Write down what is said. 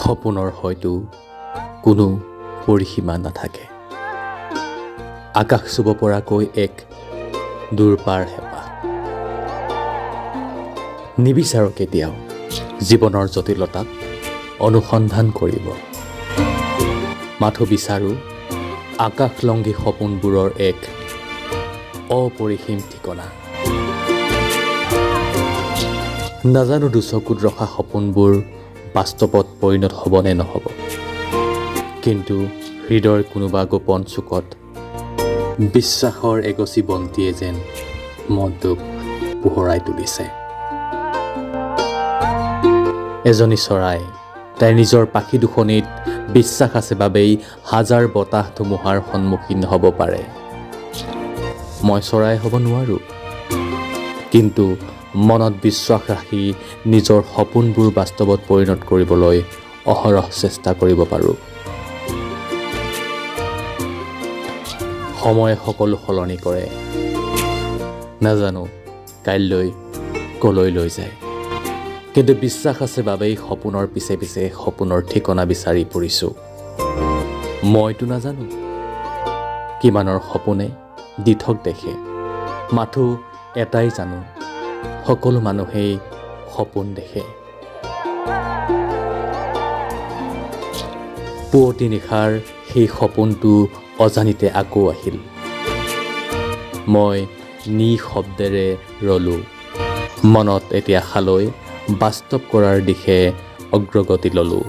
সপোনৰ হয়তো কোনো পৰিসীমা নাথাকে। আকাশ চুব পৰাকৈ এক দূৰপাৰ হেঁপাহ। নিবিচাৰো কেতিয়াও জীৱনৰ জটিলতাক অনুসন্ধান কৰিব। মাথো বিচাৰো আকাশলংঘী সপোনবোৰৰ এক অপৰিসীম ঠিকনা। নাজানো দুচকুত ৰখা সপোনবোৰ বাস্তৱত পৰিণত হ'ব নে নহ'ব, কিন্তু হৃদয়ৰ কোনোবা গোপন চুকত বিশ্বাসৰ এগচি বন্তিয়ে যেন মনটোক পোহৰাই তুলিছে। এজনী চৰাই, তাইৰ নিজৰ পাখি দুখনিত বিশ্বাস আছে বাবেই হাজাৰ বতাহ ধুমুহাৰ সন্মুখীন হ'ব পাৰে। মই চৰাই হ'ব নোৱাৰোঁ, কিন্তু মনত বিশ্বাস ৰাখি নিজৰ সপোনবোৰ বাস্তৱত পৰিণত কৰিবলৈ অহৰহ চেষ্টা কৰিব পাৰোঁ। সময়ে সকলো সলনি কৰে, নাজানো কাইলৈ কলৈ লৈ যায়, কিন্তু বিশ্বাস আছে বাবেই সপোনৰ পিছে পিছে সপোনৰ ঠিকনা বিচাৰি ফুৰিছোঁ। মইতো নাজানো কিমানৰ সপোনে দিঠক দেখে, মাথো এটাই জানো সকলো মানুহেই সপোন দেখে। পুৱতি নিশাৰ সেই সপোনটো অজানিতে আকৌ আহিল। মই নিশব্দেৰে ৰলোঁ, মনত এতিয়া আশালৈ বাস্তৱ কৰাৰ দিশে অগ্ৰগতি ল'লোঁ।